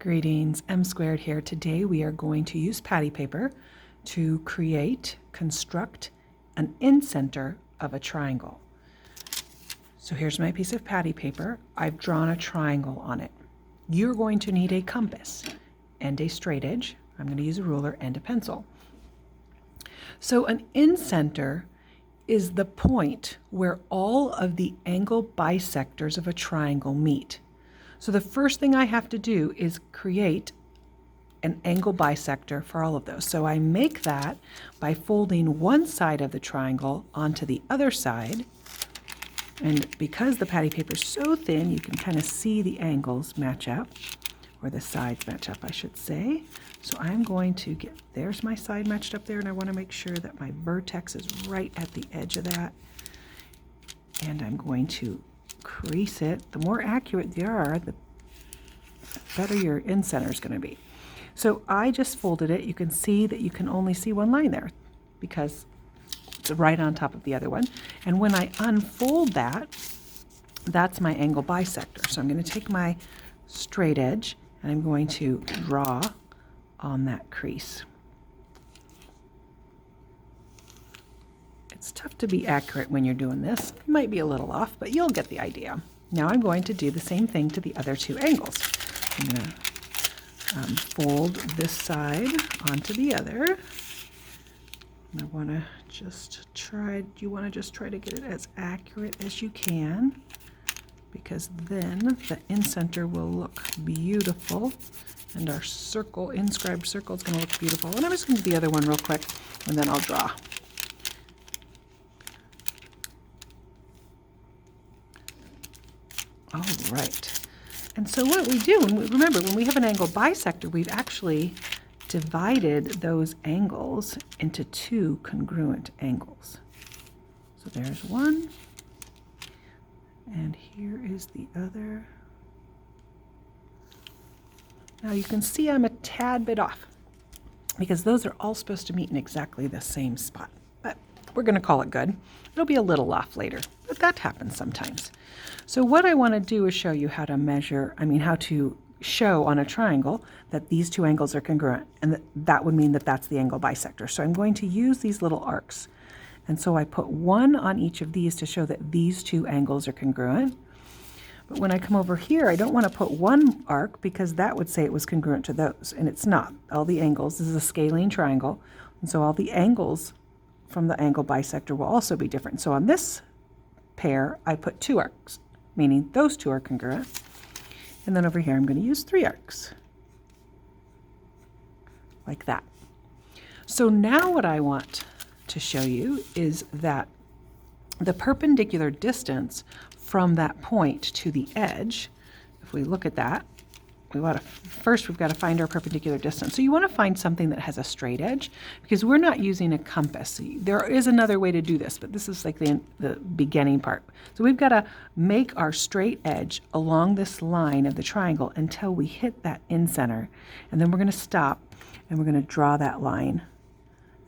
Greetings, M Squared here. Today we are going to use patty paper to construct an incenter of a triangle. So here's my piece of patty paper. I've drawn a triangle on it. You're going to need a compass and a straight edge. I'm going to use a ruler and a pencil. So an incenter is the point where all of the angle bisectors of a triangle meet. So the first thing I have to do is create an angle bisector for all of those. So I make that by folding one side of the triangle onto the other side. And because the patty paper is so thin, you can kind of see the angles match up, or the sides match up, I should say. So I'm going to there's my side matched up there, and I want to make sure that my vertex is right at the edge of that. And I'm going to crease it. The more accurate you are, the better your incenter is going to be. So I just folded it. You can see that you can only see one line there because it's right on top of the other one. And when I unfold that, that's my angle bisector. So I'm going to take my straight edge and I'm going to draw on that crease. It's tough to be accurate when you're doing this. It might be a little off, but you'll get the idea. Now I'm going to do the same thing to the other two angles. I'm going to fold this side onto the other. And I want to just try to get it as accurate as you can, because then the incenter will look beautiful and our inscribed circle is going to look beautiful. And I'm just going to do the other one real quick and then I'll draw. All right. And so what we do, and remember, when we have an angle bisector, we've actually divided those angles into two congruent angles. So there's one, and here is the other. Now you can see I'm a tad bit off because those are all supposed to meet in exactly the same spot, but we're going to call it good. It'll be a little off later, but that happens sometimes. So what I want to do is show you how to show on a triangle that these two angles are congruent, and that would mean that that's the angle bisector. So I'm going to use these little arcs. And so I put one on each of these to show that these two angles are congruent. But when I come over here, I don't want to put one arc because that would say it was congruent to those, and it's not. All the angles, this is a scalene triangle, and so all the angles from the angle bisector will also be different. So on this pair, I put two arcs, meaning those two are congruent. And then over here, I'm going to use three arcs, like that. So now what I want to show you is that the perpendicular distance from that point to the edge, if we look at that, first we've got to find our perpendicular distance. So you want to find something that has a straight edge, because we're not using a compass. There is another way to do this, but this is like the beginning part. So we've got to make our straight edge along this line of the triangle until we hit that incenter, and then we're going to stop and we're going to draw that line.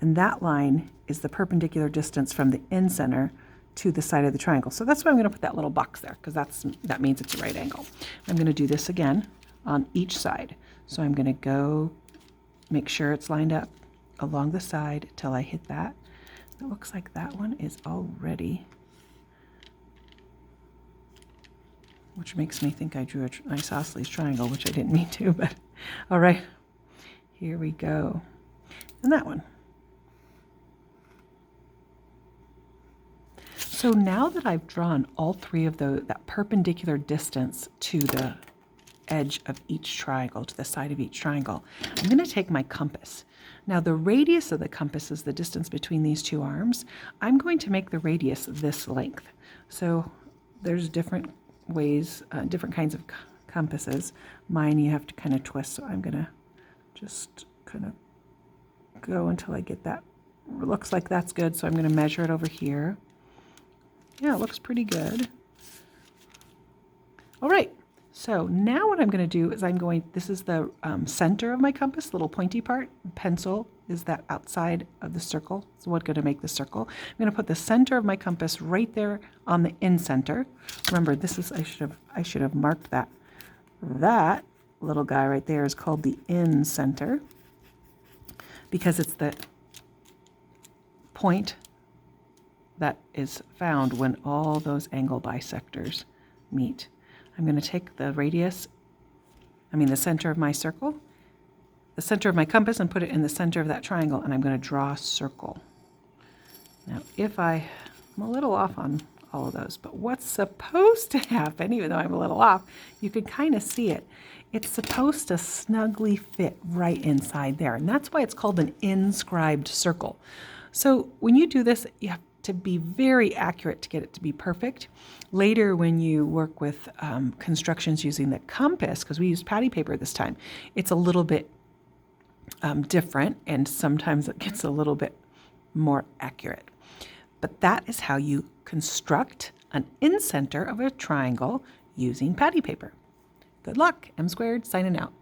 And that line is the perpendicular distance from the incenter to the side of the triangle. So that's why I'm going to put that little box there, because that means it's a right angle. I'm going to do this again on each side. So I'm going to go make sure it's lined up along the side till I hit that. It looks like that one is already, which makes me think I drew an isosceles triangle, which I didn't mean to, but all right, here we go. And that one. So now that I've drawn all three of that perpendicular distance to the edge of each triangle, to the side of each triangle, I'm going to take my compass. Now the radius of the compass is the distance between these two arms. I'm going to make the radius this length. So there's different ways, different kinds of compasses. Mine you have to kind of twist, so I'm going to just kind of go until I get that. It looks like that's good, so I'm going to measure it over here. Yeah, it looks pretty good. All right. So now what I'm going to do is this is the center of my compass, little pointy part. Pencil is that outside of the circle. So what's going to make the circle. I'm going to put the center of my compass right there on the incenter. Remember, this is, I should have marked that. That little guy right there is called the incenter because it's the point that is found when all those angle bisectors meet. I'm going to take the the center of my circle, the center of my compass, and put it in the center of that triangle, and I'm going to draw a circle. Now, I'm a little off on all of those, but what's supposed to happen, even though I'm a little off, you can kind of see it. It's supposed to snugly fit right inside there, and that's why it's called an inscribed circle. So when you do this, you have to be very accurate to get it to be perfect. Later, when you work with constructions using the compass, because we used patty paper this time, it's a little bit different, and sometimes it gets a little bit more accurate. But that is how you construct an incenter of a triangle using patty paper. Good luck. M Squared signing out.